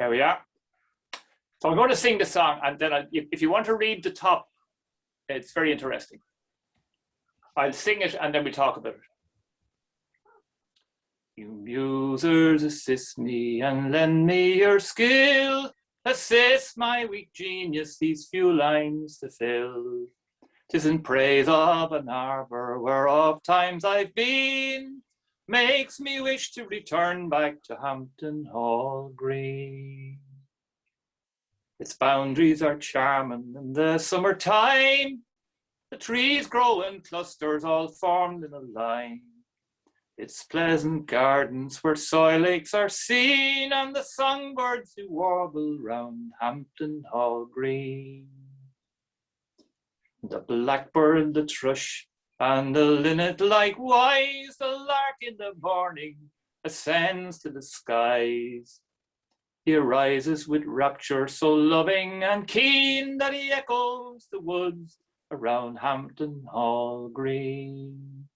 There we are. So I'm going to sing the song, and then if you want to read the top, it's very interesting. I'll sing it and then we talk about it. You musers, assist me and lend me your skill. Assist my weak genius these few lines to fill. 'Tis in praise of an arbour where oft times I've been, makes me wish to return back to Hampton Hall Green. Its boundaries are charming in the summertime. The trees grow in clusters all formed in a line. Its pleasant gardens where soil lakes are seen, and the songbirds who warble round Hampton Hall Green. The blackbird, the thrush, and the linnet likewise, the lark in the morning ascends to the skies. He arises with rapture so loving and keen that he echoes the woods around Hampton Hall Green.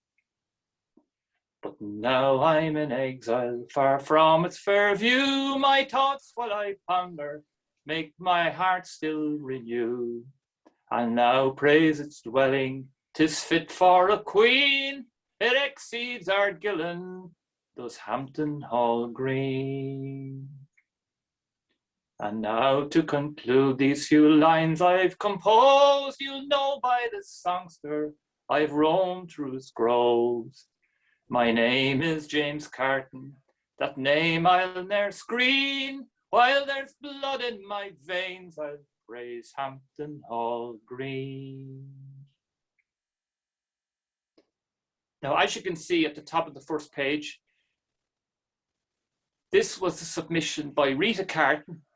But now I'm in exile, far from its fair view. My thoughts while I ponder make my heart still renew. And now praise its dwelling, 'tis fit for a queen. It exceeds Ardgillan, does Hampton Hall Green. And now to conclude these few lines I've composed, you'll know by the songster I've roamed through its groves. My name is James Carton, that name I'll ne'er screen. While there's blood in my veins, I'll praise Hampton Hall Green. Now, as you can see at the top of the first page, this was a submission by Rita Carton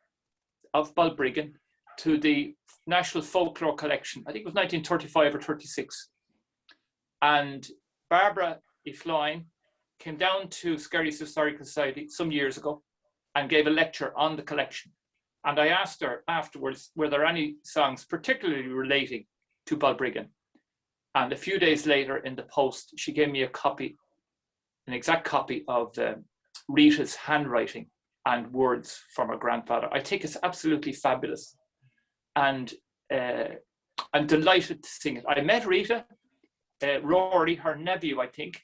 of Balbriggan to the National Folklore Collection. I think it was 1935 or 36. And Barbara Ifloyne came down to Skerries Historical Society some years ago and gave a lecture on the collection. And I asked her afterwards, were there any songs particularly relating to Balbriggan? And a few days later in the post, she gave me a copy, an exact copy of Rita's handwriting and words from her grandfather. I think it's absolutely fabulous. And I'm delighted to sing it. I met Rita, Rory, her nephew, I think,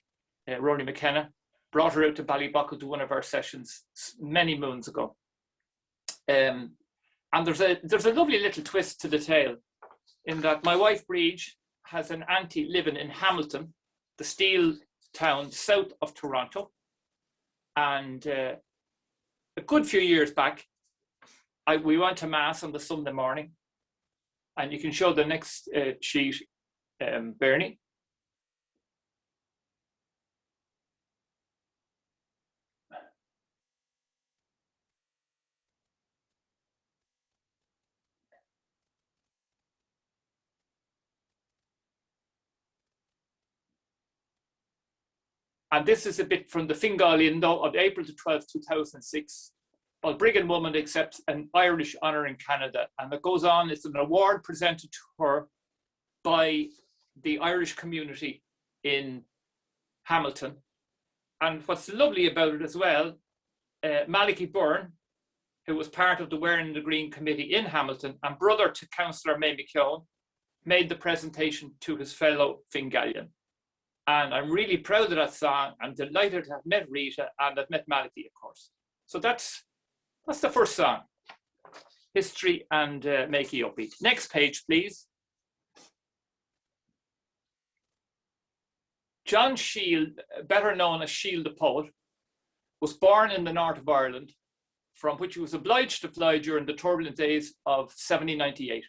Rory McKenna, brought her out to Ballyboughal to one of our sessions many moons ago. And there's a lovely little twist to the tale in that my wife Breege has an auntie living in Hamilton, the steel town south of Toronto. And a good few years back, we went to Mass on the Sunday morning, and you can show the next sheet, Bernie. And this is a bit from the Fingal Window of April the 12th, 2006. Balbriggan woman accepts an Irish honour in Canada. And it goes on, it's an award presented to her by the Irish community in Hamilton. And what's lovely about it as well, Malachy Byrne, who was part of the Wearing the Green committee in Hamilton and brother to Councillor May McKeown, made the presentation to his fellow Fingalian. And I'm really proud of that song. I'm delighted to have met Rita, and I've met Malachy, of course. So that's the first song, History and Make Ye Upbeat. Next page, please. John Shield, better known as Shield the Poet, was born in the north of Ireland, from which he was obliged to fly during the turbulent days of 1798.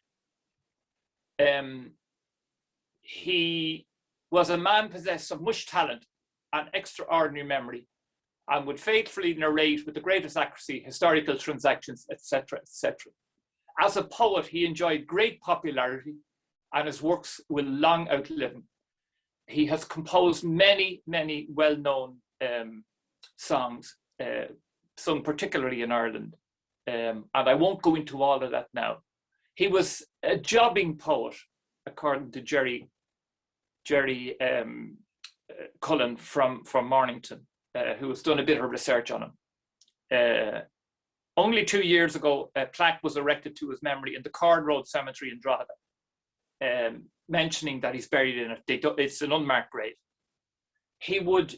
He was a man possessed of much talent and extraordinary memory, and would faithfully narrate with the greatest accuracy historical transactions, etc., etc. As a poet, he enjoyed great popularity, and his works will long outlive him. He has composed many, many well-known songs, sung particularly in Ireland, and I won't go into all of that now. He was a jobbing poet, according to Jerry Cullen from Mornington, who has done a bit of research on him. only 2 years ago, a plaque was erected to his memory in the Cord Road Cemetery in Drogheda, mentioning that he's buried in it. It's an unmarked grave. He would,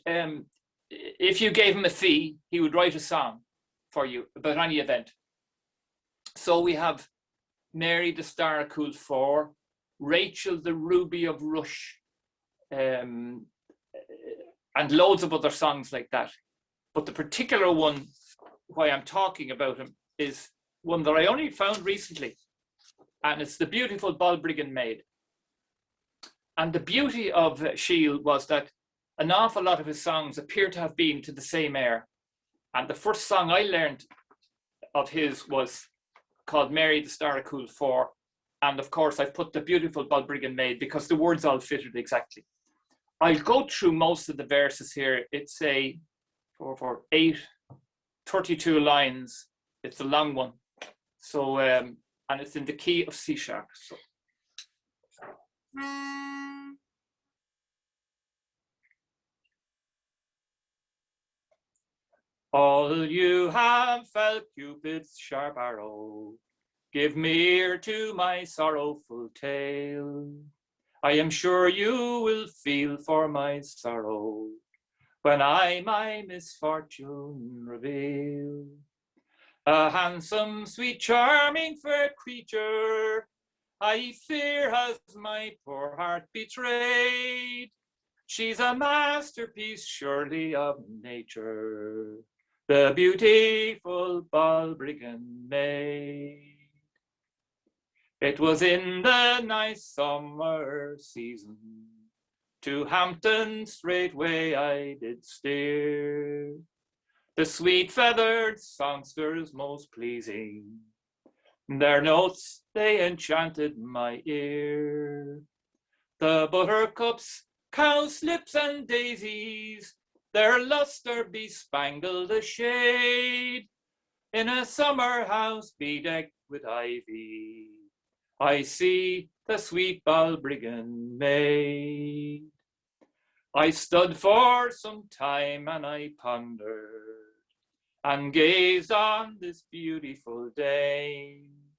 if you gave him a fee, he would write a song for you about any event. So we have Mary the Star of Coolfor, Rachel the Ruby of Rush, and loads of other songs like that. But the particular one, why I'm talking about him, is one that I only found recently, and it's the beautiful Balbriggan Maid. And the beauty of Shield was that an awful lot of his songs appear to have been to the same air. And the first song I learned of his was called Mary the Star of Coolfor. And of course, I've put the beautiful Balbriggan Maid because the words all fitted exactly. I'll go through most of the verses here. It's a 4, 4, 8, 32 lines. It's a long one. So, and it's in the key of C sharp. So. All you have felt Cupid's sharp arrow, give me ear to my sorrowful tale. I am sure you will feel for my sorrow when I my misfortune reveal. A handsome, sweet, charming, fair creature, I fear has my poor heart betrayed. She's a masterpiece surely of nature, the beautiful Balbriggan Maid. It was in the nice summer season, to Hampton straightway I did steer. The sweet feathered songsters most pleasing, their notes they enchanted my ear. The buttercups, cowslips and daisies, their lustre bespangled the shade. In a summer house bedecked with ivy, I see the sweet Balbriggan Maid. I stood for some time and I pondered, and gazed on this beautiful dame.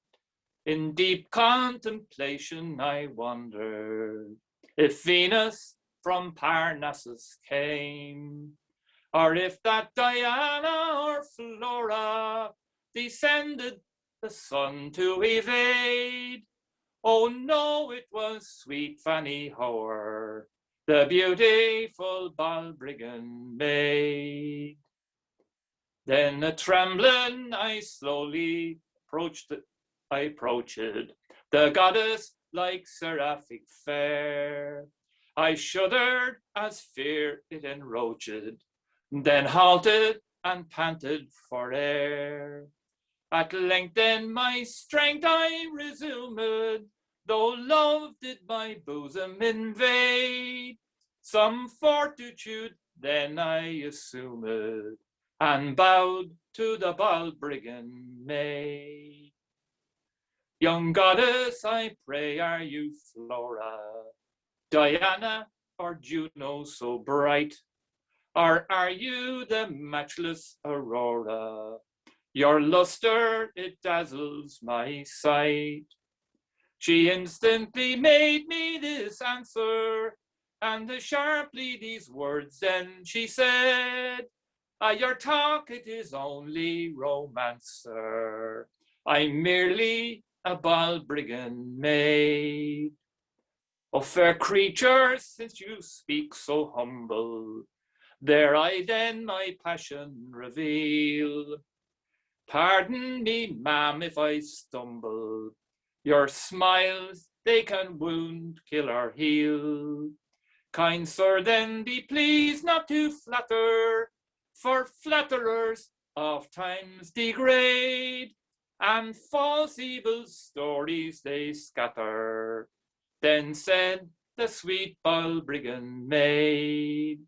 In deep contemplation I wondered if Venus from Parnassus came, or if that Diana or Flora descended the sun to evade. Oh no, it was sweet Fanny Hoare, the beautiful Balbriggan Maid. Then a trembling I slowly approached the goddess like seraphic fair. I shuddered as fear it enroached, then halted and panted for air. At length then my strength I resumed, though love did my bosom invade. Some fortitude then I assumed, and bowed to the Balbriggan Maid. Young goddess, I pray, are you Flora, Diana, or Juno so bright? Or are you the matchless Aurora? Your lustre, it dazzles my sight. She instantly made me this answer, and sharply these words then she said, your talk, it is only romance, sir. I'm merely a Balbriggan Maid. O fair creature, since you speak so humble, there I then my passion reveal. Pardon me, ma'am, if I stumble. Your smiles, they can wound, kill, or heal. Kind sir, then be pleased not to flatter, for flatterers oft times degrade, and false evil stories they scatter. Then said the sweet Balbriggan Maid,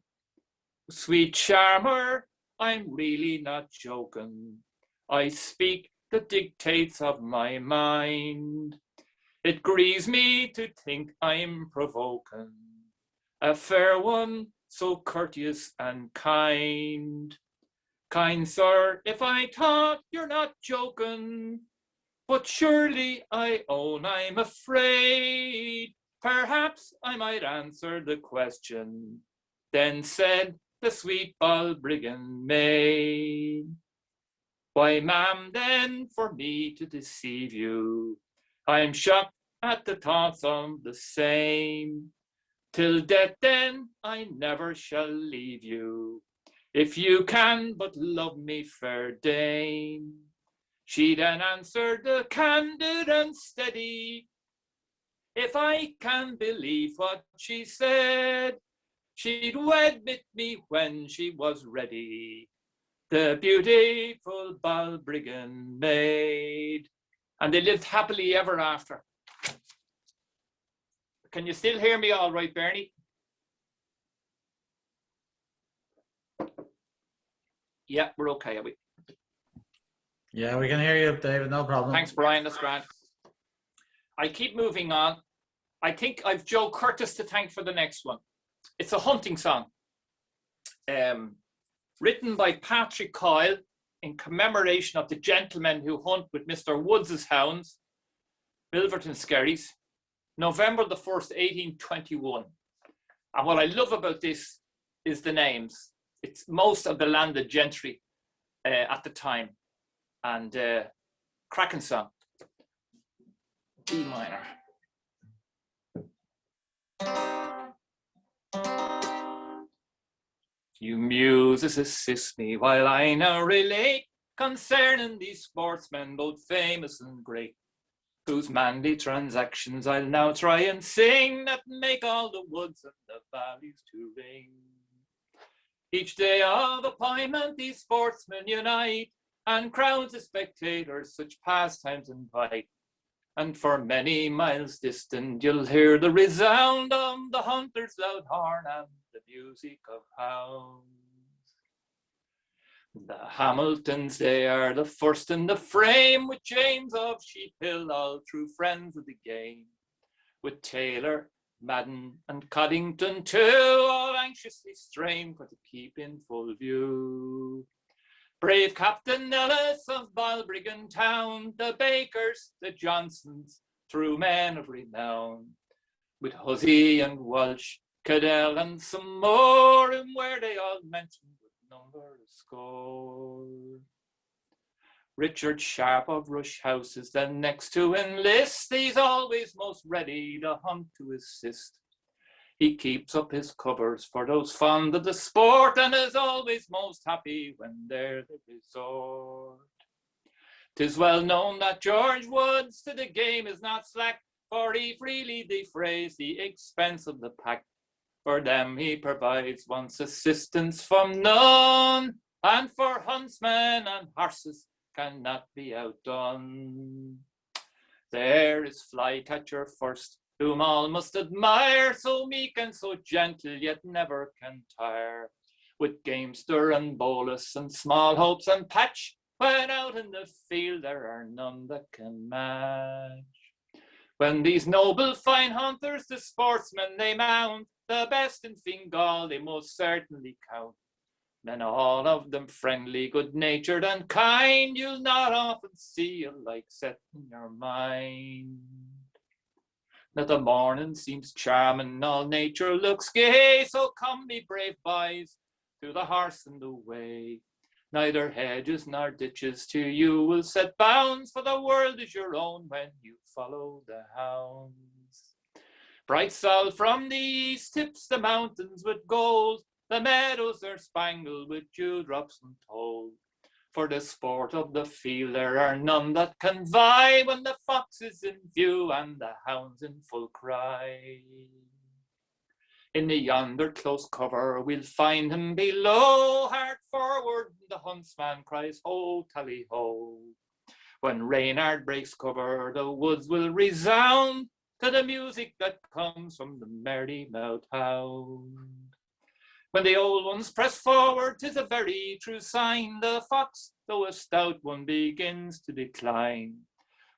sweet charmer, I'm really not joking. I speak the dictates of my mind. It grieves me to think I'm provoking a fair one so courteous and kind. Kind sir, if I thought you're not joking, but surely I own I'm afraid. Perhaps I might answer the question. Then said the sweet Balbriggan maid. Why, ma'am, then for me to deceive you, I'm shocked at the thoughts of the same. Till death then I never shall leave you, if you can but love me, fair dame. She then answered the candid and steady, if I can believe what she said, she'd wed with me when she was ready, the beautiful Balbriggan maid. And they lived happily ever after. Can you still hear me all right, Bernie? Yeah, we're okay, are we? Yeah, we can hear you, David, no problem. Thanks, Brian, that's grand. I keep moving on. I think I've Joe Curtis to thank for the next one. It's a hunting song. Written by Patrick Coyle in commemoration of the gentlemen who hunt with Mr. Woods' hounds, Milverton Skerries, November the 1st, 1821. And what I love about this is the names. It's most of the landed gentry at the time. And cracking song. D minor. You muses assist me while I now relate concerning these sportsmen, both famous and great, whose manly transactions I'll now try and sing, that make all the woods and the valleys to ring. Each day of appointment these sportsmen unite, and crowds of spectators such pastimes invite. And for many miles distant you'll hear the resound of the hunter's loud horn and the music of hounds. The Hamiltons, they are the first in the frame, with James of Sheephill, all true friends of the game, with Taylor, Madden and Coddington too, all anxiously strained for to keep in full view. Brave Captain Ellis of Balbriggan town, the Bakers, the Johnsons, true men of renown, with Hussey and Walsh, Cadell and some more, and where they all mentioned with number a score. Richard Sharp of Rush House is then next to enlist, he's always most ready to hunt to assist. He keeps up his covers for those fond of the sport, and is always most happy when they're the resort. 'Tis well known that George Woods to the game is not slack, for he freely defrays the expense of the pack. For them he provides wants assistance from none, and for huntsmen and horses cannot be outdone. There is Flycatcher first, whom all must admire, so meek and so gentle, yet never can tire. With gamester and bolus and small hopes and patch, when out in the field there are none that can match. When these noble fine hunters, the sportsmen they mount, the best in Fingal they most certainly count. Men all of them friendly, good-natured and kind, you'll not often see a like set in your mind. That the morning seems charming, all nature looks gay, so come me brave boys to the horse and the way. Neither hedges nor ditches to you will set bounds, for the world is your own when you follow the hounds. Bright sol from the east tips the mountains with gold, the meadows are spangled with dewdrops untold. For the sport of the field there are none that can vie, when the fox is in view and the hounds in full cry. In the yonder close cover we'll find him below, hard forward the huntsman cries ho tally ho. When Reynard breaks cover the woods will resound to the music that comes from the merry mouthed hound. When the old ones press forward, 'tis a very true sign, the fox, though a stout one, begins to decline.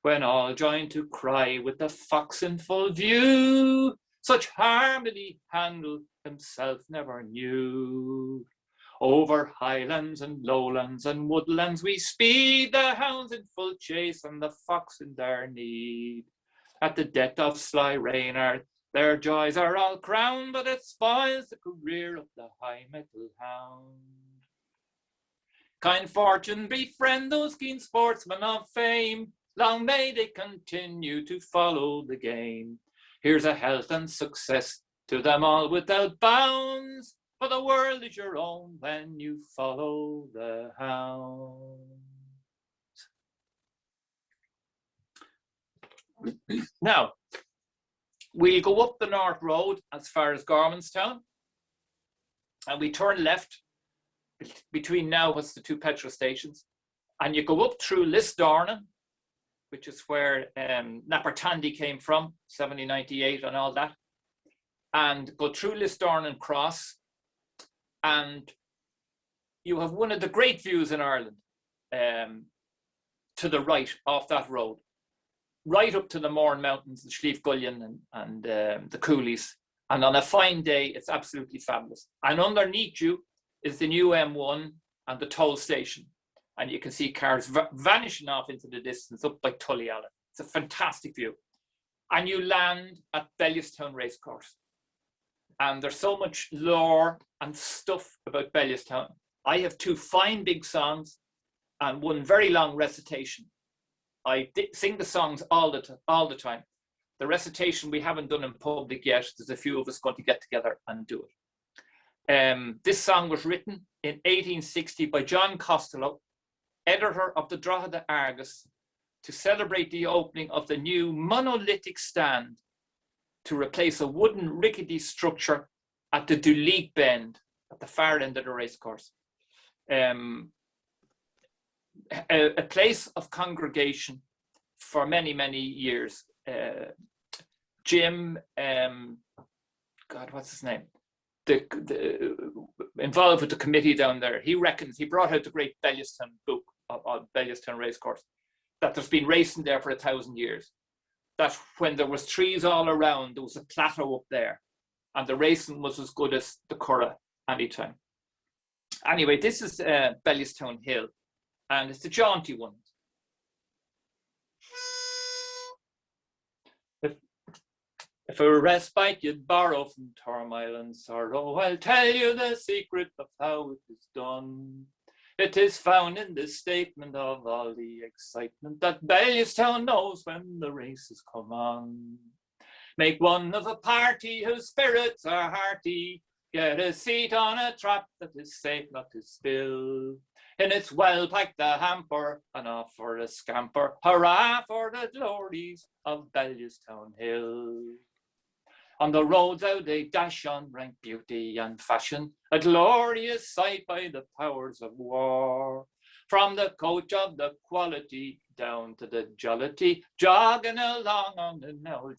When all join to cry with the fox in full view, such harmony Handel himself never knew. Over highlands and lowlands and woodlands we speed, the hounds in full chase and the fox in their need. At the death of sly Reynard, their joys are all crowned, but it spoils the career of the high mettle hound. Kind fortune befriend those keen sportsmen of fame, long may they continue to follow the game. Here's a health and success to them all without bounds, for the world is your own when you follow the hound. Now, we'll go up the North Road as far as Gormanstown, and we turn left between now what's the two petrol stations, and you go up through Lisdornan, which is where Nappertandy came from, 1798 and all that, and go through Lisdornan Cross, and you have one of the great views in Ireland to the right off that road, right up to the Mourne Mountains, the Slieve Gullion and the Coolies. And on a fine day, it's absolutely fabulous. And underneath you is the new M1 and the toll station. And you can see cars vanishing off into the distance up by Tullyallen. It's a fantastic view. And you land at Bellewstown Racecourse. And there's so much lore and stuff about Bellewstown. I have two fine big songs and one very long recitation. I sing the songs all the time. The recitation we haven't done in public yet. There's a few of us going to get together and do it. This song was written in 1860 by John Costello, editor of the Drogheda Argus, to celebrate the opening of the new monolithic stand to replace a wooden rickety structure at the Duleek Bend at the far end of the racecourse. A place of congregation for many, many years. Jim, God, what's his name? Involved with the committee down there, he reckons, he brought out the great Bellewstown book of Bellewstown Racecourse, that there's been racing there for 1,000 years. That when there was trees all around, there was a plateau up there, and the racing was as good as the Curragh anytime. Anyway, this is Bellewstown Hill, and it's a jaunty one. If a respite you'd borrow from turmoil and sorrow, I'll tell you the secret of how it is done. It is found in this statement of all the excitement that Bellewstown knows when the races come on. Make one of a party whose spirits are hearty, get a seat on a trap that is safe not to spill. In its well-packed the hamper, and off for a scamper, hurrah for the glories of Bellewstown Hill. On the roads how they dash on rank beauty and fashion, a glorious sight by the powers of war. From the coach of the quality down to the jollity, jogging along on the now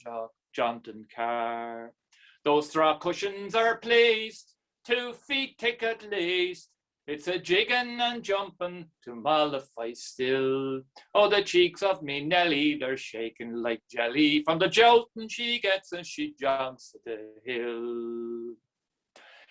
jaunting car. Those straw cushions are placed, 2 feet thick at least. It's a jigging and jumping to mollify still. Oh, the cheeks of me Nelly, they're shaking like jelly from the jolting she gets as she jogs the hill.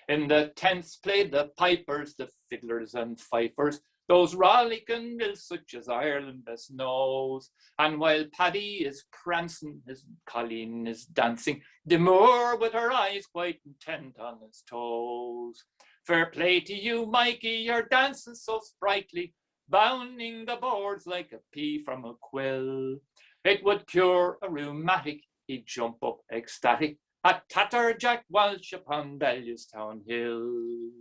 In the tents played the pipers, the fiddlers and fifers, those rollicking mills such as Ireland best knows. And while Paddy is prancing, his Colleen is dancing, demure with her eyes quite intent on his toes. Fair play to you, Mikey, you're dancing so sprightly, bounding the boards like a pea from a quill. It would cure a rheumatic, he'd jump up ecstatic at Tatter Jack Walsh upon Bellewstown Hill.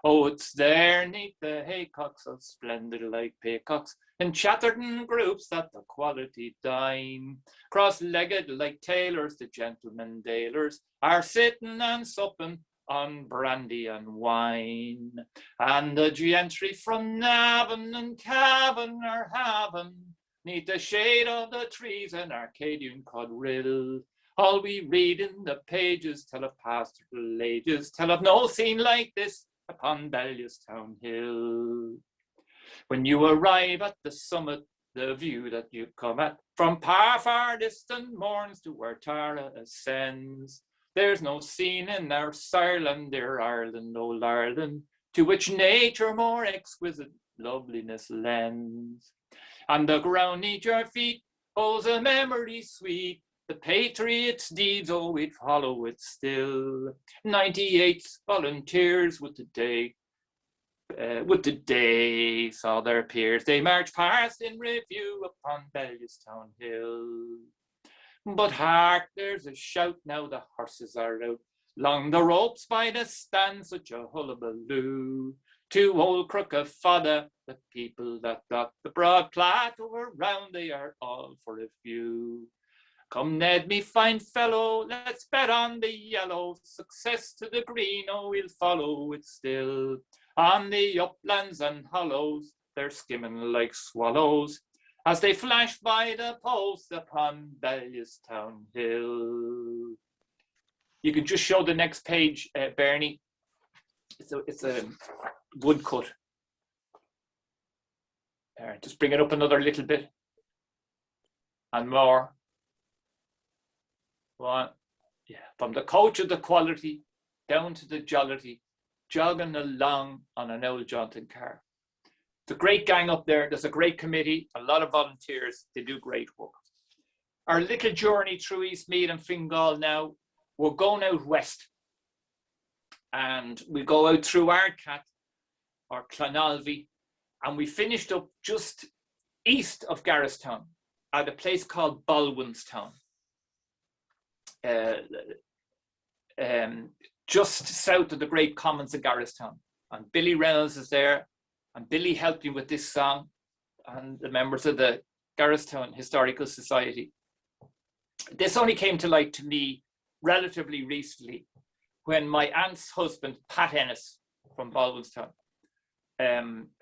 Oh, it's there neath the haycocks, so splendid like paycocks, in Chatterton groups that the quality dine. Cross-legged like tailors, the gentlemen dailers are sitting and supping on brandy and wine. And the gentry from Navan and Cavan are having, neath the shade of the trees, an Arcadian quadrille. All we read in the pages tell of pastoral ages, tell of no scene like this upon Bellewstown Hill. When you arrive at the summit, the view that you come at from far distant morns to where Tara ascends, there's no scene in our Ireland, dear Ireland, old Ireland, to which nature more exquisite loveliness lends. And the ground neath your feet holds a memory sweet, the patriot's deeds, oh, we'd follow it still. 98 volunteers with the day saw their peers. They marched past in review upon Bellewstown Hill. But hark, there's a shout now, the horses are out. Long the ropes by the stand, such a hullabaloo. To old Crook of Fodder, the people that got the broad plateau around, they are all for a few. Come Ned, me fine fellow, let's bet on the yellow. Success to the green, oh, we'll follow it still. On the uplands and hollows, they're skimming like swallows, as they flash by the posts upon Bellewstown Hill. You can just show the next page, Bernie. It's a woodcut. Just bring it up another little bit. And more. One. Yeah. From the coach of the quality down to the jollity, jogging along on an old jaunting car. It's a great gang up there. There's a great committee, a lot of volunteers. They do great work. Our little journey through East Meath and Fingal now, we're going out west. And we go out through Ardcat or Clonalvy, and we finished up just east of Garristown at a place called Balbregan just south of the Great Commons of Garristown. And Billy Reynolds is there, and Billy helped me with this song, and the members of the Garristown Historical Society. This only came to light to me relatively recently, when my aunt's husband, Pat Ennis from Ballbregan,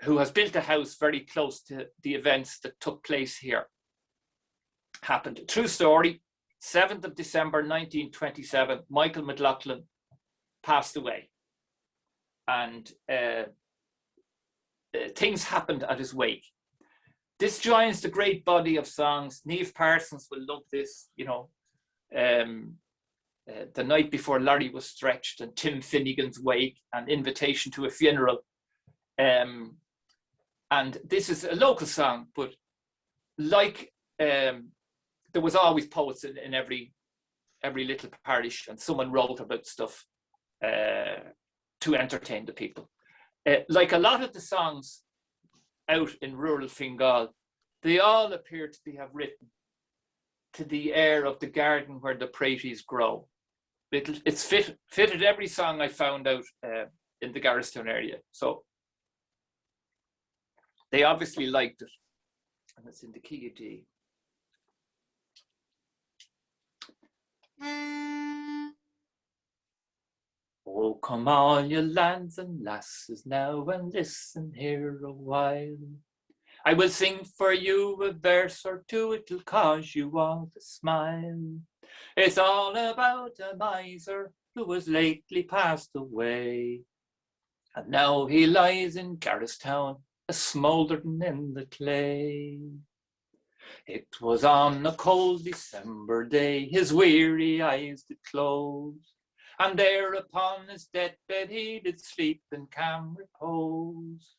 who has built a house very close to the events that took place here, happened. True story, 7th of December 1927, Michael McLaughlin passed away. And things happened at his wake. This joins the great body of songs. Niamh Parsons will love this, you know. The Night Before Larry Was Stretched, and Tim Finnegan's Wake, and Invitation to a Funeral. And this is a local song, but like there was always poets in every little parish, and someone wrote about stuff to entertain the people. Like a lot of the songs out in rural Fingal, they all appear to have written to the air of the garden where the praties grow. It's fitted every song I found out in the Garristown area. So they obviously liked it. And it's in the key of D. Oh, come all you lads and lasses now and listen here a while. I will sing for you a verse or two, it'll cause you all to smile. It's all about a miser who was lately passed away, and now he lies in Garristown, a smouldering in the clay. It was on a cold December day, his weary eyes did close, and there upon his deathbed he did sleep in calm repose.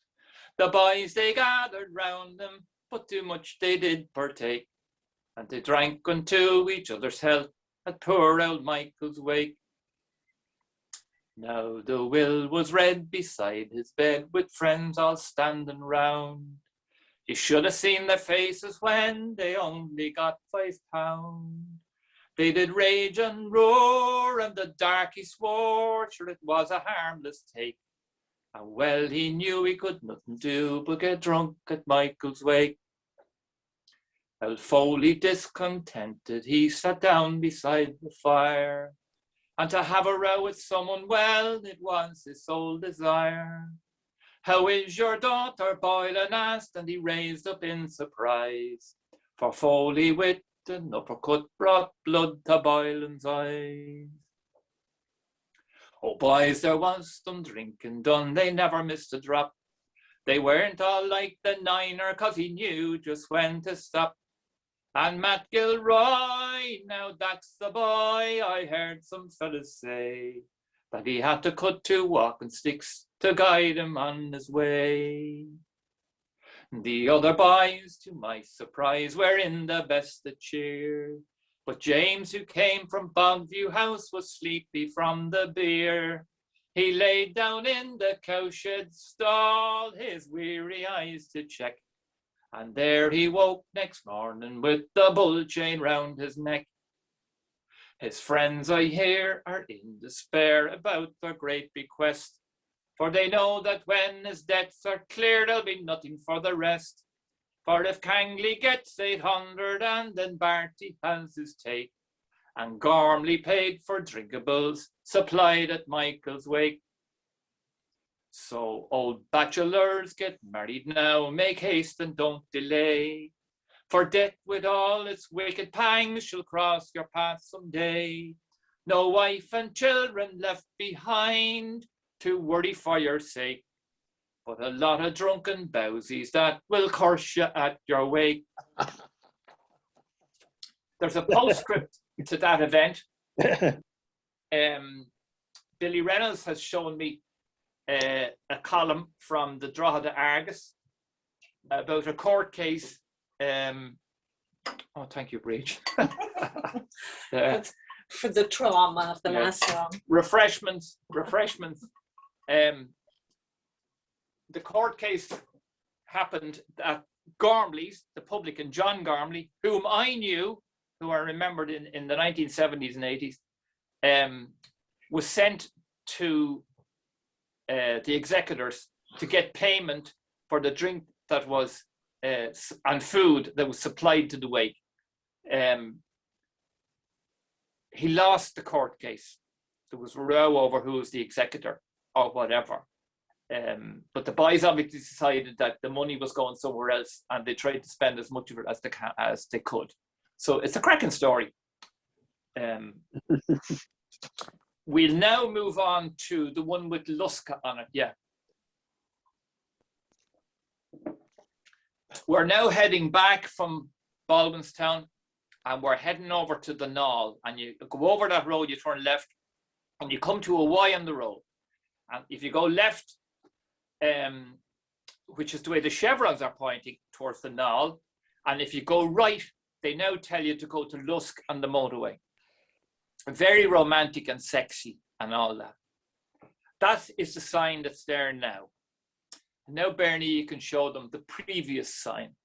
The boys they gathered round him, but too much they did partake, and they drank unto each other's health at poor old Michael's wake. Now the will was read beside his bed, with friends all standing round. You should have seen their faces when they only got £5. They did rage and roar, and the darky swore, sure it was a harmless take. And well he knew he could nothing do but get drunk at Michael's wake. Well, Foley discontented, he sat down beside the fire, and to have a row with someone, well, it was his sole desire. How is your daughter, Boylan asked, and he raised up in surprise, for Foley with an uppercut brought blood to Boylan's eyes. Oh boys, there was some drinking done, they never missed a drop. They weren't all like the niner, 'cause he knew just when to stop. And Matt Gilroy, now that's the boy, I heard some fellas say. that he had to cut 2 walking sticks to guide him on his way. The other boys, to my surprise, were in the best of cheer, but James, who came from Bogview House, was sleepy from the beer. He laid down in the cowshed stall, his weary eyes to check, and there he woke next morning with the bull chain round his neck. His friends, I hear, are in despair about their great bequest, for they know that when his debts are clear, there'll be nothing for the rest. For if Kangley gets 800 and then Barty has his take, and Gormley paid for drinkables supplied at Michael's wake. So old bachelors, get married now, make haste and don't delay, for death with all its wicked pangs shall cross your path someday. No wife and children left behind to worry for your sake, but a lot of drunken bowsies that will curse you at your wake. There's a postscript to that event. Billy Reynolds has shown me a column from the Drogheda Argus about a court case. Oh, thank you, Breach. For the trauma of the last song. Refreshments. The court case happened at Gormley's, the publican John Gormley, whom I knew, who I remembered in the 1970s and 80s, was sent to the executors to get payment for the drink that was and food that was supplied to the wake. He lost the court case. There was a row over who was the executor or whatever. But the boys obviously decided that the money was going somewhere else, and they tried to spend as much of it as they could. So it's a cracking story. We'll now move on to the one with Luska on it. Yeah. We're now heading back from Baldwinstown, and we're heading over to the Knoll. And you go over that road, you turn left, and you come to a Y on the road. And if you go left, which is the way the chevrons are pointing towards the Knoll, and if you go right, they now tell you to go to Lusk on the motorway. Very romantic and sexy and all that. That is the sign that's there now. Now, Bernie, you can show them the previous sign.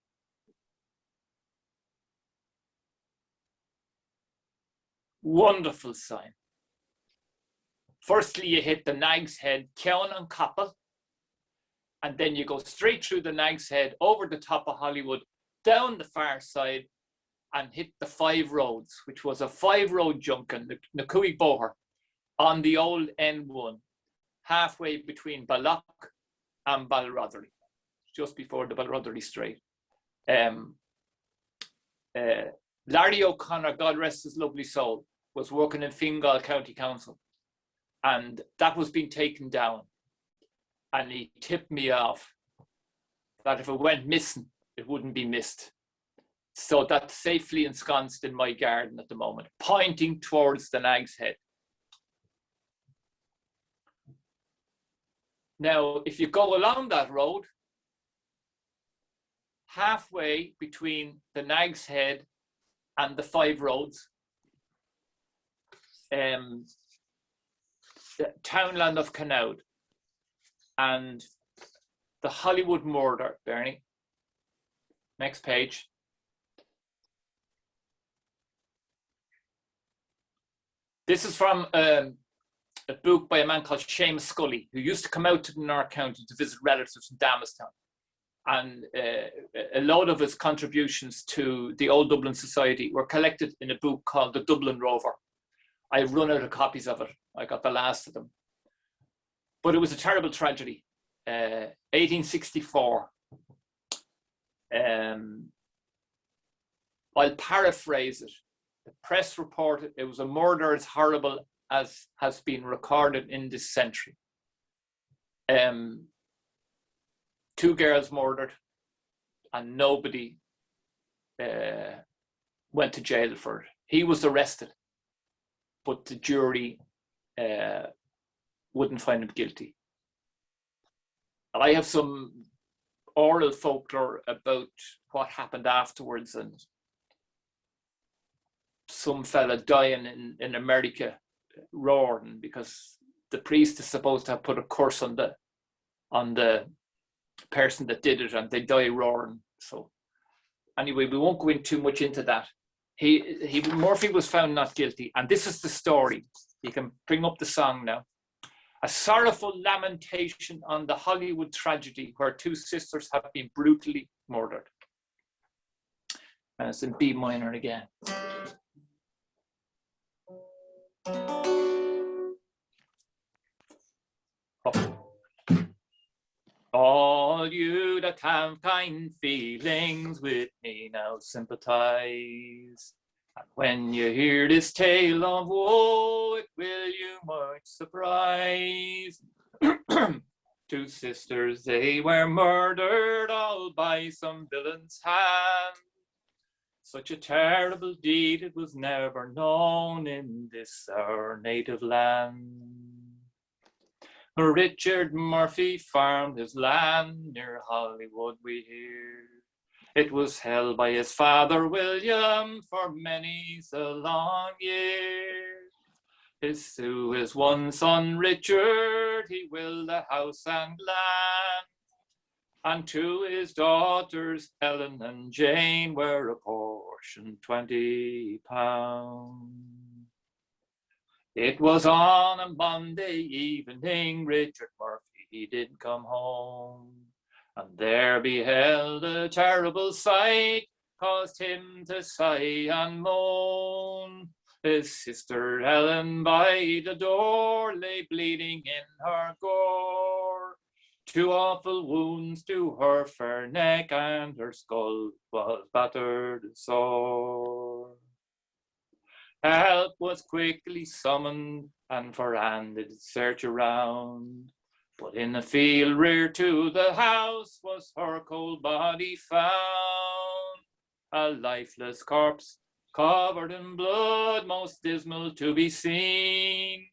Wonderful sign. Firstly, you hit the Nag's Head, Keown and Coppell, and then you go straight through the Nag's Head, over the top of Hollywood, down the far side, and hit the 5 roads, which was a 5-road junction, the Ballyboughal, on the old N1, halfway between Balloch and Balrotherley, just before the Balrotherley Strait. Larry O'Connor, God rest his lovely soul, was working in Fingal County Council, and that was being taken down. And he tipped me off that if it went missing, it wouldn't be missed. So that's safely ensconced in my garden at the moment, pointing towards the Nag's Head. Now, if you go along that road, halfway between the Nag's Head and the 5 roads, the townland of Canoud and the Hollywood murder, Bernie. Next page. This is from a book by a man called Seamus Scully, who used to come out to the North County to visit relatives in Damastown. And a lot of his contributions to the Old Dublin Society were collected in a book called The Dublin Rover. I've run out of copies of it. I got the last of them. But it was a terrible tragedy. 1864. I'll paraphrase it. The press reported it was a murder as horrible as has been recorded in this century. 2 girls murdered, and nobody went to jail for it. He was arrested, but the jury wouldn't find him guilty. And I have some oral folklore about what happened afterwards, and some fella dying in America roaring because the priest is supposed to have put a curse on the person that did it, and they die roaring. So anyway, we won't go in too much into that. Murphy was found not guilty, and this is the story. You can bring up the song now. A sorrowful lamentation on the Hollywood tragedy where two sisters have been brutally murdered. And it's in B minor again. All you that have kind feelings with me now sympathize. And when you hear this tale of woe, it will you much surprise. Two sisters, they were murdered all by some villain's hand. Such a terrible deed, it was never known in this our native land. Richard Murphy farmed his land near Hollywood, we hear. It was held by his father William for many's a long year. To his one son Richard he willed a house and land, and to his daughters Ellen and Jane were apportioned £20. It was on a Monday evening, Richard Murphy, he did come home, and there beheld a terrible sight, caused him to sigh and moan. His sister Ellen by the door lay bleeding in her gore. Two awful wounds to her fair neck, and her skull was battered and sore. Help was quickly summoned, and for Anne did search around. But in the field rear to the house was her cold body found, a lifeless corpse covered in blood, most dismal to be seen.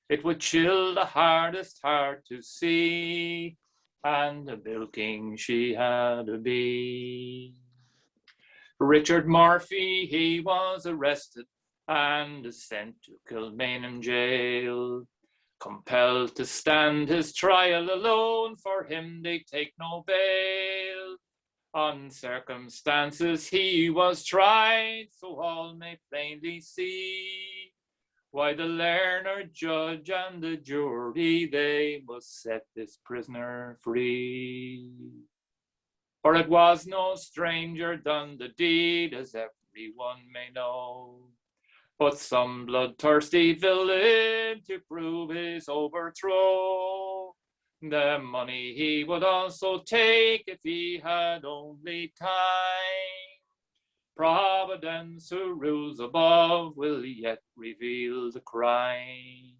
It would chill the hardest heart to see, and a bilking she had to be. Richard Murphy, he was arrested and sent to Kilmainham jail. Compelled to stand his trial alone, for him they take no bail. On circumstances he was tried, so all may plainly see why the learned judge and the jury, they must set this prisoner free. For it was no stranger done the deed, as everyone may know, but some bloodthirsty villain to prove his overthrow. The money he would also take if he had only time. Providence, who rules above, will yet reveal the crime.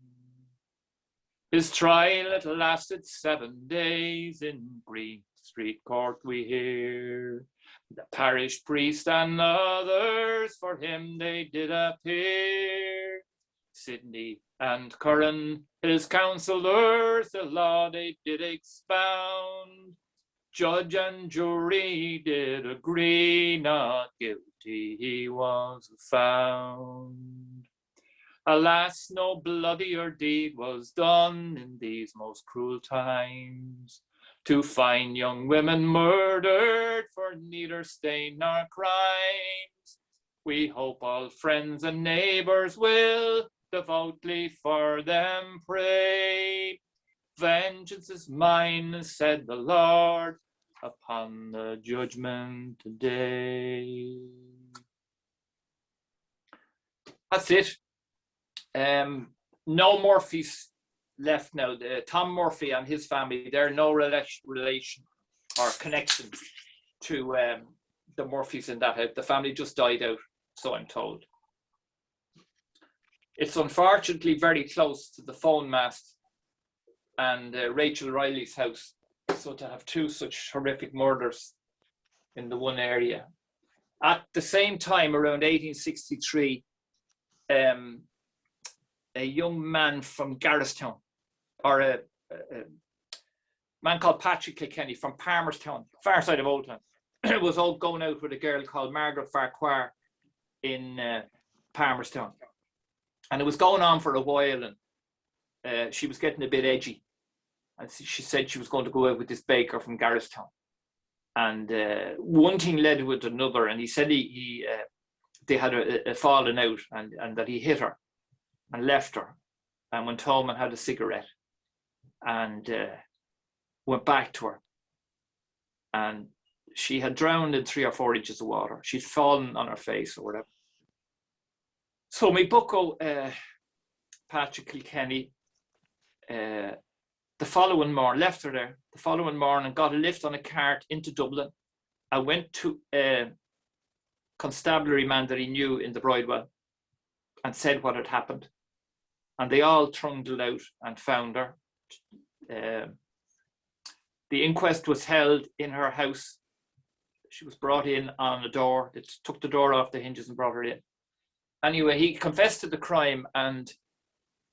His trial it lasted 7 days in Green Street Court, we hear. The parish priest and others for him they did appear. Sidney and Curran, his counsellors, the law they did expound. Judge and jury did agree, not guilty he was found. Alas, no bloodier deed was done in these most cruel times, to find young women murdered for neither stain nor crimes. We hope all friends and neighbours will devoutly for them pray. Vengeance is mine, said the Lord, upon the judgment day. That's it. No Murphys left now. Tom Murphy and his family, they're no relation or connection to the Murphys in that house. The family just died out, so I'm told. It's unfortunately very close to the phone mast and Rachel Riley's house. So to have two such horrific murders in the one area. At the same time, around 1863, a young man from Garristown or a man called Patrick Kilkenny from Palmerstown, far side of Oldtown, was all going out with a girl called Margaret Farquhar in Palmerstown. And it was going on for a while, and she was getting a bit edgy. And she said she was going to go out with this baker from Garristown. And one thing led with another, and he said they had a falling out, and that he hit her and left her and went home and had a cigarette and went back to her. And she had drowned in 3 or 4 inches of water. She'd fallen on her face or whatever. So my bucko, Patrick Kilkenny, the following morning, left her there, the following morning, got a lift on a cart into Dublin. I went to a constabulary man that he knew in the Bridewell and said what had happened. And they all trundled out and found her. The inquest was held in her house. She was brought in on a door. It took the door off the hinges and brought her in. Anyway, he confessed to the crime and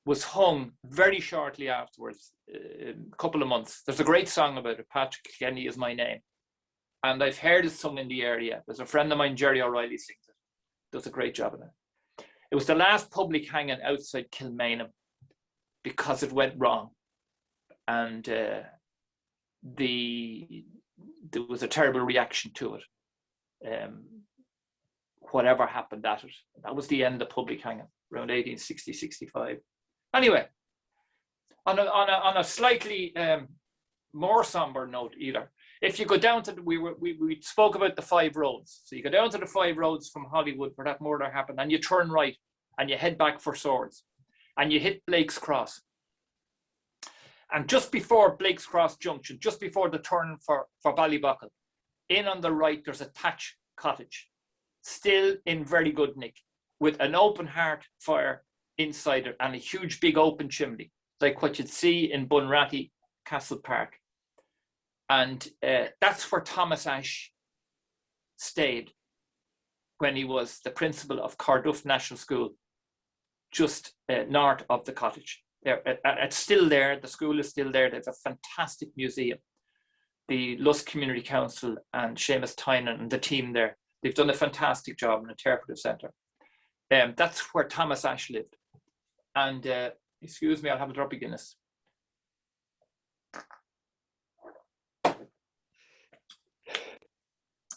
was hung very shortly afterwards, a couple of months. There's a great song about it, Patrick Kilkenny is my name. And I've heard it sung in the area. There's a friend of mine, Jerry O'Reilly, sings it. Does a great job of it. It was the last public hanging outside Kilmainham because it went wrong. And there was a terrible reaction to it. Whatever happened at it. That was the end of public hanging, around 1860, 65. Anyway, on a slightly more somber note either, if you go down to, we spoke about the 5 roads. So you go down to the 5 roads from Hollywood where that murder happened, and you turn right and you head back for Swords and you hit Blake's Cross. And just before Blake's Cross Junction, just before the turn for Ballyboughal, in on the right, there's a thatch cottage, still in very good nick, with an open hearth fire inside it and a huge big open chimney, like what you'd see in Bunratty Castle Park. And that's where Thomas Ashe stayed when he was the principal of Carduff National School, just north of the cottage. It's still there, the school is still there. There's a fantastic museum. The Lusk Community Council and Seamus Tynan and the team there, they've done a fantastic job in the interpretive centre. That's where Thomas Ashe lived. And excuse me, I'll have a drop of Guinness.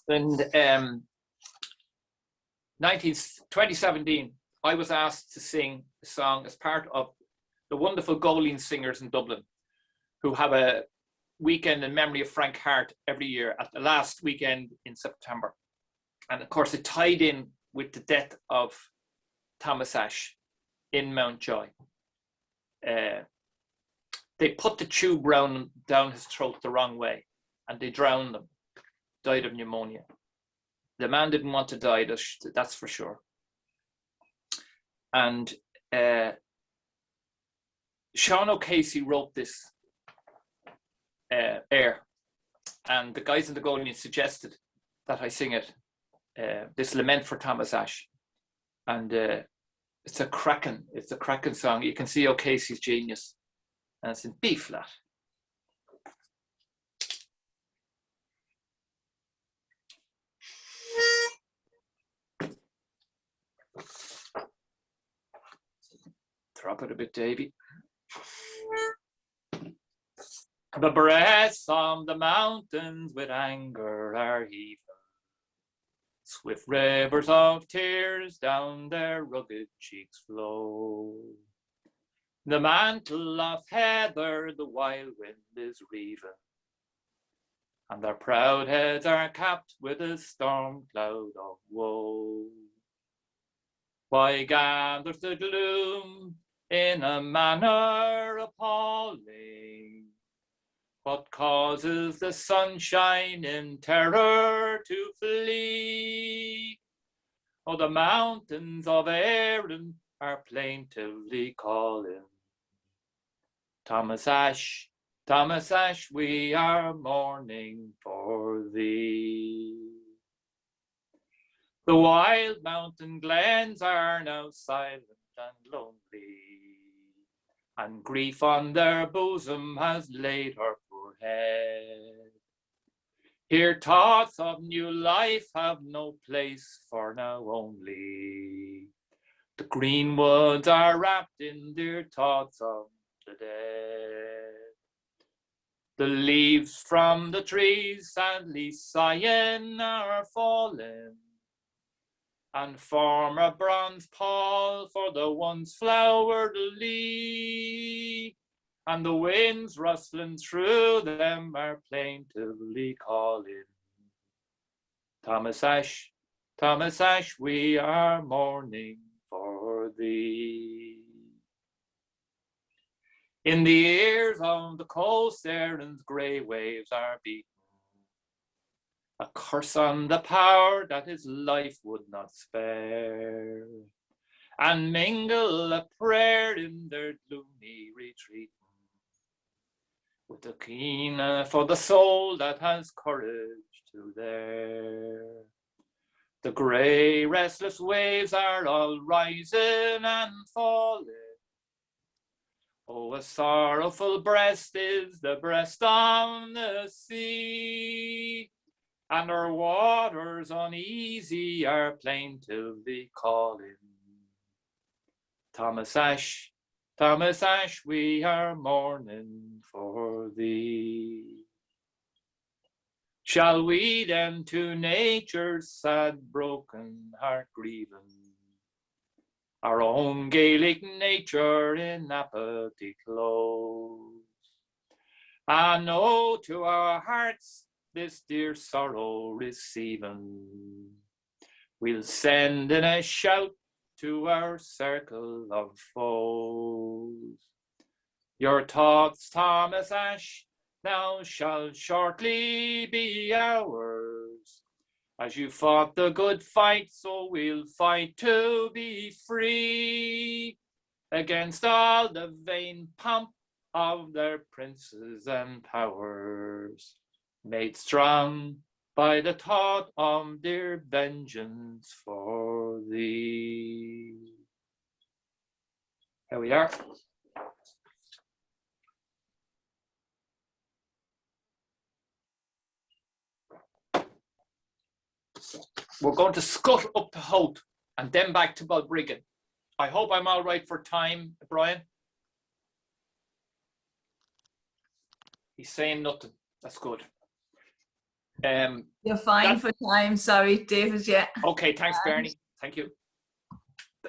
In 2017, I was asked to sing a song as part of the wonderful Goleen singers in Dublin, who have a weekend in memory of Frank Hart every year at the last weekend in September. And of course, it tied in with the death of Thomas Ashe in Mountjoy. They put the tube down his throat the wrong way and they drowned him, died of pneumonia. The man didn't want to die, that's for sure. And Sean O'Casey wrote this air, and the guys in the Goleen suggested that I sing it, this lament for Thomas Ashe. And it's a cracking song. You can see O'Casey's genius, and it's in B flat. Drop it a bit, Davy. The breasts on the mountains with anger are heaving, swift rivers of tears down their rugged cheeks flow. The mantle of heather the wild wind is reaving, and their proud heads are capped with a storm cloud of woe. Why gathers the gloom in a manner appalling? What causes the sunshine in terror to flee? Oh, the mountains of Erin are plaintively calling. Thomas Ashe, we are mourning for thee. The wild mountain glens are now silent and lonely. and grief on their bosom has laid her poor head. Here thoughts of new life have no place for now only. The green woods are wrapped in dear thoughts of the dead. The leaves from the trees sadly sighing are falling, and form a bronze pall for the once flowered lea, and the winds rustling through them are plaintively calling. Thomas Ash, we are mourning for thee. In the ears of the coast Erin's grey waves are beaten, a curse on the power that his life would not spare, and mingle a prayer in their gloomy retreat with the keen for the soul that has courage to dare. The grey restless waves are all rising and falling. Oh, a sorrowful breast is the breast on the sea, and her waters uneasy are plaintively calling. Thomas Ash, we are mourning for thee. Shall we then to nature's sad broken heart grieving, our own Gaelic nature in apathy close? And oh, to our hearts this dear sorrow receiving, we'll send in a shout to our circle of foes. Your thoughts, Thomas Ash, now shall shortly be ours. As you fought the good fight, so we'll fight to be free against all the vain pomp of their princes and powers, made strong by the thought of their vengeance for thee. Here we are. We're going to scut up to Howth and then back to Balbriggan. I hope I'm all right for time, Brian. He's saying nothing. That's good. You're fine for time. Sorry, David. Yeah. Okay, thanks, Bernie. Thank you.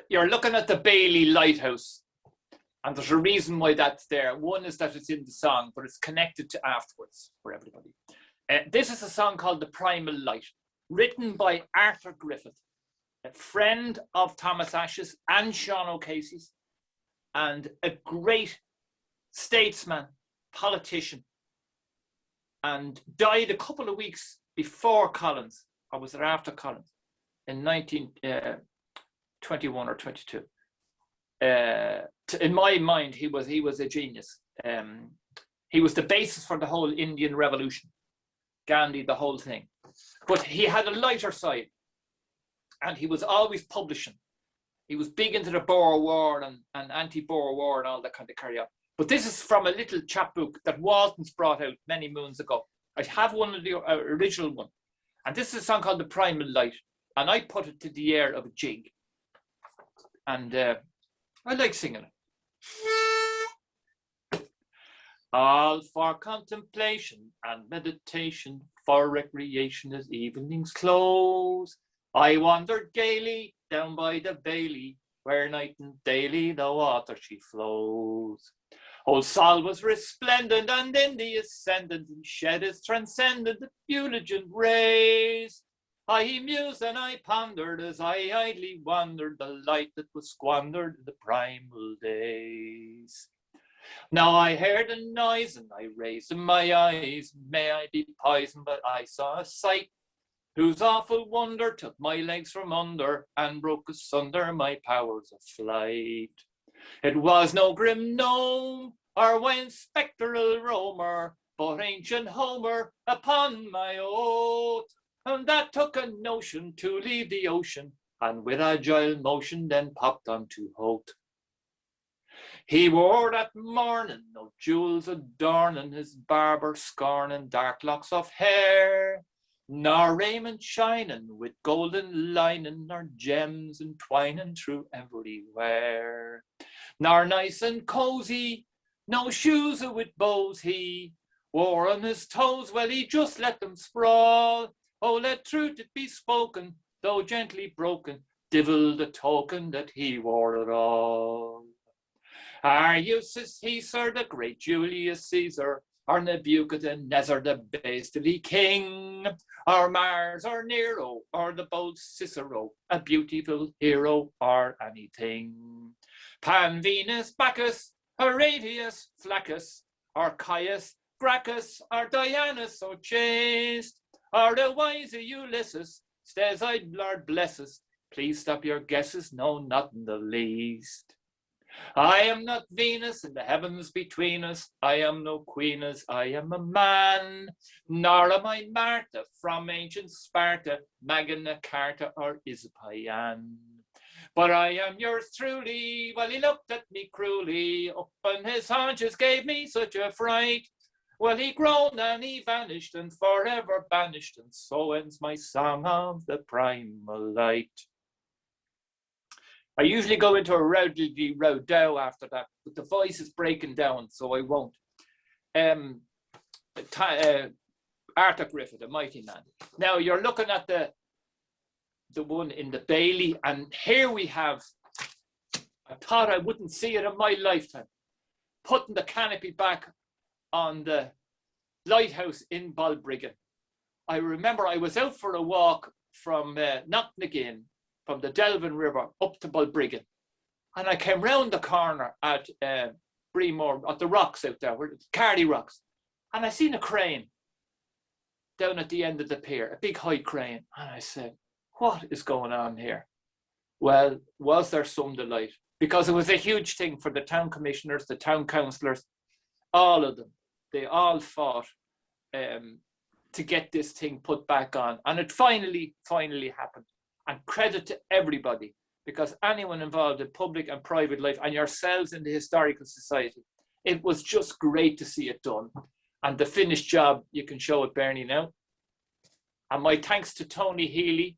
You're looking at the Bailey Lighthouse, and there's a reason why that's there. One is that it's in the song, but it's connected to afterwards for everybody. This is a song called The Primal Light, written by Arthur Griffith, a friend of Thomas Ash's and Sean O'Casey's, and a great statesman, politician, and died a couple of weeks before Collins, or was it after Collins, in 1921 or 22. In my mind, he was a genius. He was the basis for the whole Indian Revolution, Gandhi, the whole thing. But he had a lighter side, and he was always publishing. He was big into the Boer War and anti-Boer War and all that kind of carry on. But this is from a little chapbook that Walton's brought out many moons ago. I have one of the original one. And this is a song called The Primal Light. And I put it to the air of a jig. And I like singing it. All for contemplation and meditation, for recreation as evenings close. I wandered gaily down by the Bailey, where night and daily the water she flows. Old Sol was resplendent, and in the ascendant and shed his transcendent effulgent rays. I mused and I pondered as I idly wandered the light that was squandered in the primal days. Now I heard a noise and I raised my eyes. May I be poisoned, but I saw a sight whose awful wonder took my legs from under and broke asunder my powers of flight. It was no grim gnome or wild spectral roamer, but ancient Homer upon my oath, and that took a notion to leave the ocean, and with agile motion then popped on to Howth. He wore that morning no jewels adorning his barber scorning dark locks of hair, nor raiment shining with golden lining, nor gems entwining through everywhere, nor nice and cozy, no shoes with bows he wore on his toes. Well, he just let them sprawl. Oh, let truth it be spoken, though gently broken, divil the token that he wore at all. Are you, says he, sir, the great Julius Caesar, or Nebuchadnezzar, the bastely king, or Mars, or Nero, or the bold Cicero, a beautiful hero, or anything? Pan, Venus, Bacchus, Horatius, Flaccus, or Caius, Gracchus, or Diana so chaste, or the wise Ulysses, stays I, Lord bless us, please stop your guesses, no, not in the least. I am not Venus in the heavens between us, I am no queen as I am a man, nor am I Martha from ancient Sparta, Magna Carta or Ispayan. But I am yours truly. Well, he looked at me cruelly, up on his haunches gave me such a fright. Well, he groaned and he vanished and forever banished, and so ends my song of the Primal Light. I usually go into a rowdy row after that, but the voice is breaking down, so I won't. Arthur Griffith, a mighty man. Now you're looking at the one in the Bailey, and here we have, I thought I wouldn't see it in my lifetime, putting the canopy back on the lighthouse in Balbriggan. I remember I was out for a walk from Knocknagean, from the Dublin River up to Balbriggan. And I came round the corner at Breamore, at the rocks out there, Cardy Rocks. And I seen a crane down at the end of the pier, a big high crane. And I said, what is going on here? Well, was there some delight? Because it was a huge thing for the town commissioners, the town councillors, all of them. They all fought to get this thing put back on. And it finally happened. And credit to everybody, because anyone involved in public and private life, and yourselves in the Historical Society, it was just great to see it done. And the finished job, you can show it, Bernie, now. And my thanks to Tony Healy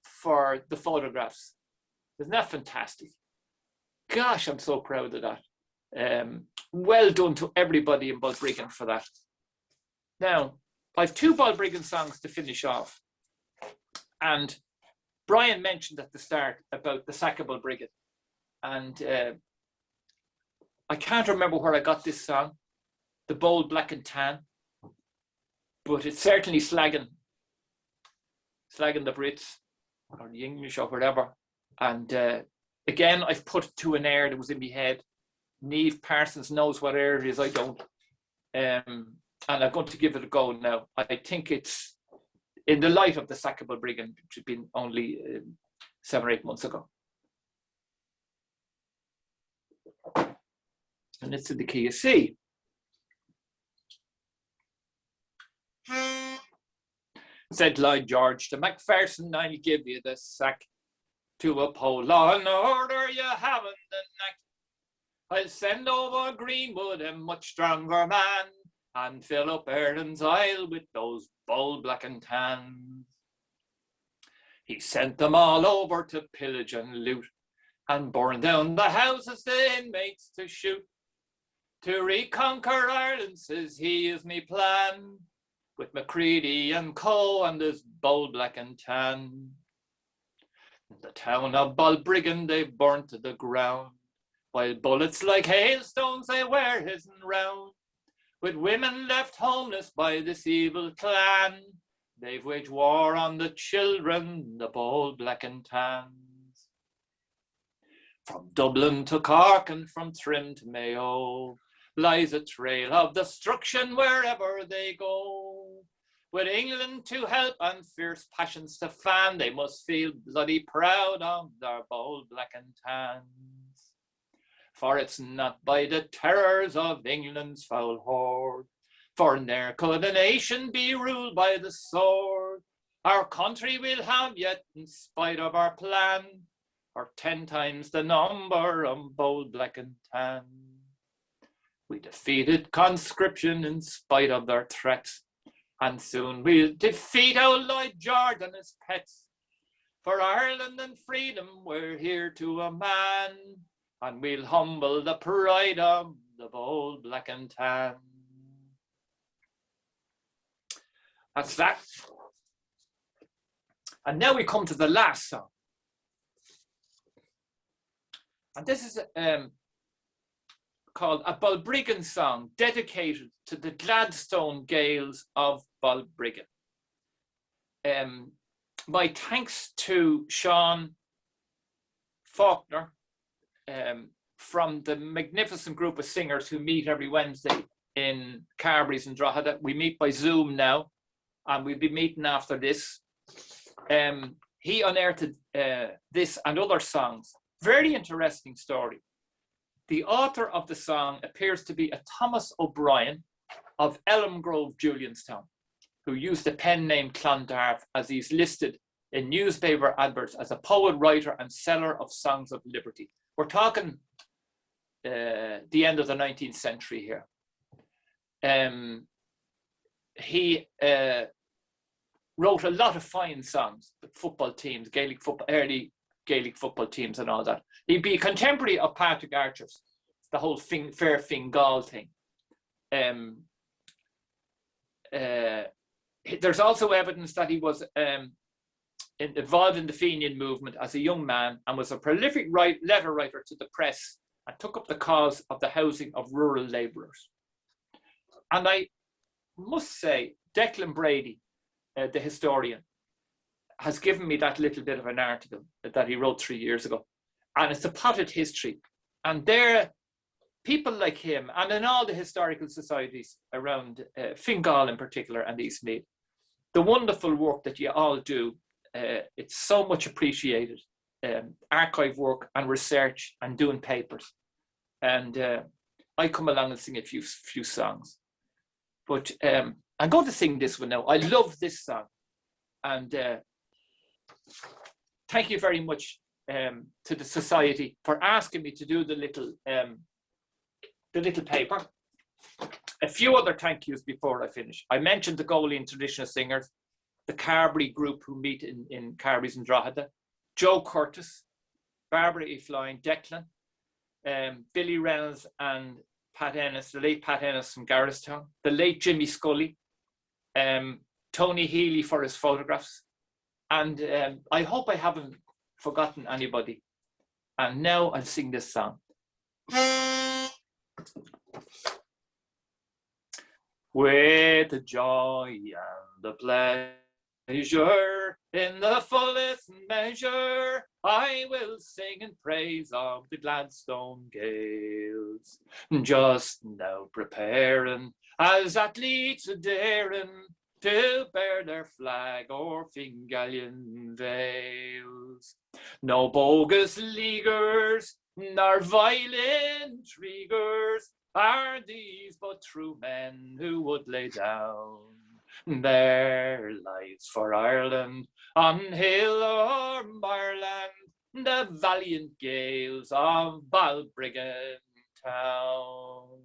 for the photographs. Isn't that fantastic? Gosh, I'm so proud of that. Well done to everybody in Balbriggan for that. Now, I have two Balbriggan songs to finish off. And Brian mentioned at the start about the Sackable Brigade, and I can't remember where I got this song, The Bold Black and Tan, but it's certainly slagging the Brits or the English or whatever. And again, I've put it to an air that was in my head. Niamh Parsons knows what air it is, I don't. And I'm going to give it a go now. I think it's in the light of the Sackable Brigade, which had been only 7 or 8 months ago. And it's in the key of C. Said Lloyd George to Macpherson, I'll give you the sack. To uphold law and order you haven't the knack. I'll send over Greenwood, a much stronger man, and fill up Erin's Isle with those bold black and tans. He sent them all over to pillage and loot, and burn down the houses the inmates to shoot. To reconquer Ireland, says he, is me plan, with Macready and Co. and his bold black and tan. The town of Balbriggan they've burnt to the ground, while bullets like hailstones they were hissing round. With women left homeless by this evil clan, they've waged war on the children, the bold black and tans. From Dublin to Cork and from Trim to Mayo lies a trail of destruction wherever they go. With England to help and fierce passions to fan, they must feel bloody proud of their bold black and tans. For it's not by the terrors of England's foul horde, for ne'er could a nation be ruled by the sword. Our country we'll have yet, in spite of our plan, or 10 times the number of bold black and tan. We defeated conscription in spite of their threats, and soon we'll defeat old Lloyd George and his pets. For Ireland and freedom we're here to a man, and we'll humble the pride of the bold black and tan. That's that. And now we come to the last song. And this is called A Balbriggan Song, dedicated to the Gladstone Gaels of Balbriggan. My thanks to Sean Faulkner from the magnificent group of singers who meet every Wednesday in Carberry's and Drogheda. We meet by Zoom now, and we'll be meeting after this. He unearthed this and other songs. Very interesting story. The author of the song appears to be a Thomas O'Brien of Elm Grove, Julianstown, who used the pen name Clontarf, as he's listed in newspaper adverts as a poet, writer, and seller of songs of liberty. We're talking the end of the 19th century here. He wrote a lot of fine songs, football teams, Gaelic football, early Gaelic football teams and all that. He'd be a contemporary of Patrick Archer's, the whole fair Fingal thing. There's also evidence that he was involved in the Fenian movement as a young man and was a prolific letter writer to the press and took up the cause of the housing of rural labourers. And I must say, Declan Brady, the historian, has given me that little bit of an article that he wrote 3 years ago. And it's a potted history. And there, people like him, and in all the historical societies around Fingal in particular and East Meath, the wonderful work that you all do, it's so much appreciated. Archive work and research and doing papers. And I come along and sing a few songs. But I'm going to sing this one now. I love this song. And thank you very much to the Society for asking me to do the little paper. A few other thank yous before I finish. I mentioned the Golian traditional singers, the Carberry group who meet in Carberry's and Drogheda, Joe Curtis, Barbara Efline, Declan, Billy Reynolds and Pat Ennis, the late Pat Ennis from Garristown, the late Jimmy Scully, Tony Healy for his photographs. And I hope I haven't forgotten anybody. And now I'll sing this song. With the joy and the pleasure, in the fullest measure, I will sing in praise of the Gladstone Gaels. Just now preparing, as athletes daring, to bear their flag o'er Fingalian vales. No bogus leaguers, nor violent intriguers, are these but true men who would lay down their lives for Ireland, on hill or moorland, the valiant Gaels of Balbriggan town.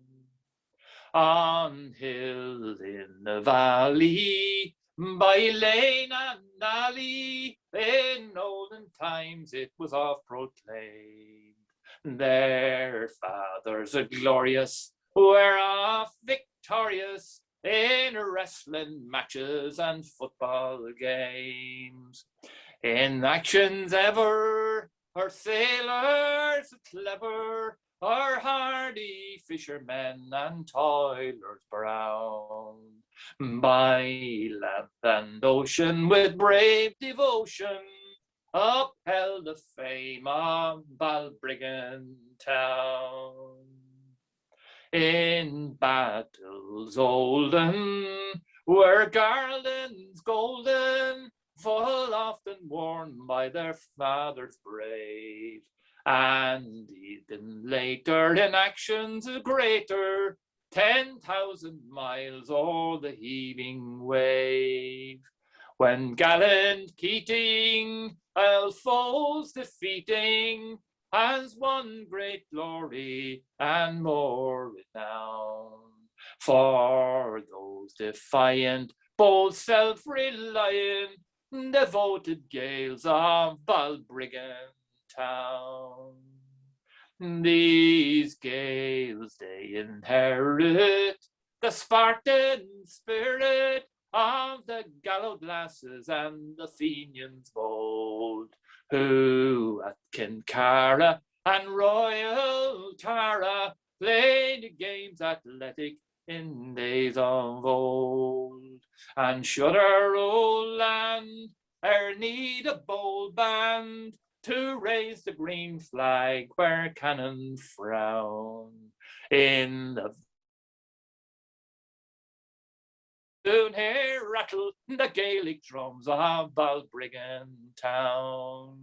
On hill in the valley, by lane and alley, in olden times it was oft proclaimed, their fathers are glorious, were oft victorious in wrestling matches and football games. In actions ever, our sailors clever, our hardy fishermen and toilers brown, by land and ocean with brave devotion, upheld the fame of Balbriggan town. In battles olden, were garlands golden, full often worn by their fathers brave, and even later in actions greater, 10,000 miles o'er the heaving wave. when gallant Keating all foes defeating, has won great glory and more renown. For those defiant, bold, self-reliant, devoted Gaels of Balbriggan town. These Gaels, they inherit the Spartan spirit of the gallows lasses and the Fenians bold, who at Kincara and Royal Tara played the games athletic in days of old. And should our old land e'er need a bold band to raise the green flag where cannon frown, in the soon hear rattle the Gaelic drums of Balbriggan town.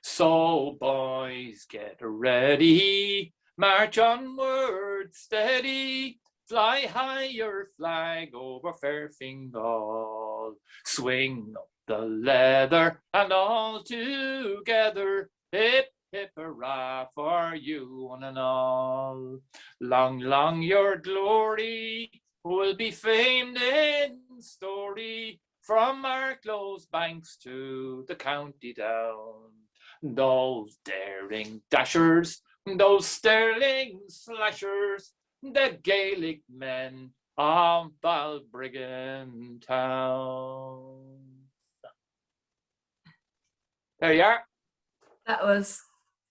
So boys, get ready, march onward steady, fly high your flag over fair Fingal, swing up the leather and all together, hip hip hurrah for you one and all. Long, long your glory will be famed in story, from our close banks to the county down. Those daring dashers, those sterling slashers, the Gaelic men of Balbriggan town. There you are. That was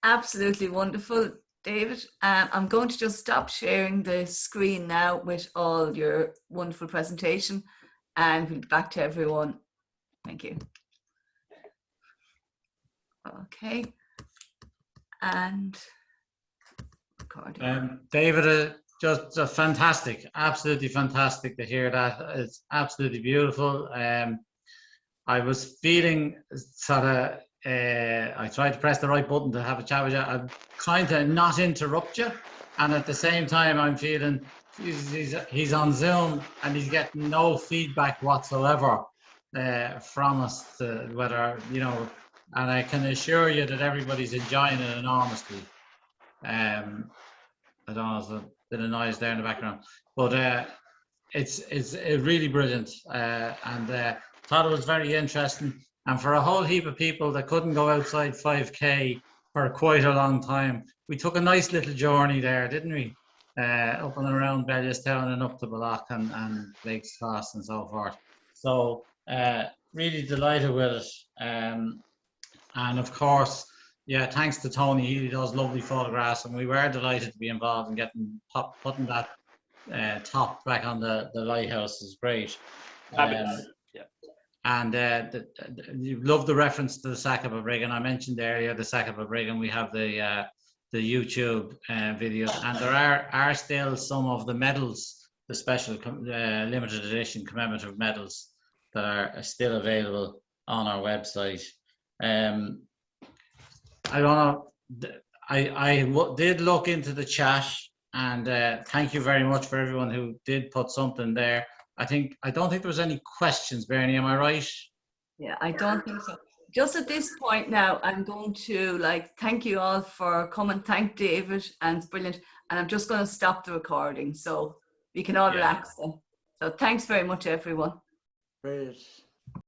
absolutely wonderful, David. I'm going to just stop sharing the screen now with all your wonderful presentation, and we'll be back to everyone. Thank you. Okay. And recording. David, just fantastic, absolutely fantastic to hear that. It's absolutely beautiful. I was feeling sort of, I tried to press the right button to have a chat with you. I'm trying to not interrupt you, and at the same time I'm feeling he's on Zoom and he's getting no feedback whatsoever from us, to whether, you know, and I can assure you that everybody's enjoying it enormously. I don't know, there's a bit of noise there in the background, but it's really brilliant, and thought it was very interesting. And for a whole heap of people that couldn't go outside 5K for quite a long time, we took a nice little journey there, didn't we? Up and around Bellewstown and up to Balloch and Blake's Cross and so forth. So really delighted with it. And of course, yeah, thanks to Tony, he does lovely photographs, and we were delighted to be involved in putting that top back on the lighthouse. Is great. And you love the reference to the Sackable Brigade. I mentioned earlier the Sackable Brigade. We have the YouTube videos, and there are still some of the medals, the special limited edition commemorative medals, that are still available on our website. I don't know. I did look into the chat, and thank you very much for everyone who did put something there. I don't think there was any questions, Bernie. Am I right? Yeah, I don't think so. Just at this point now, I'm going to thank you all for coming. Thank David, and it's brilliant. And I'm just going to stop the recording so we can all relax then. So thanks very much, everyone. Great.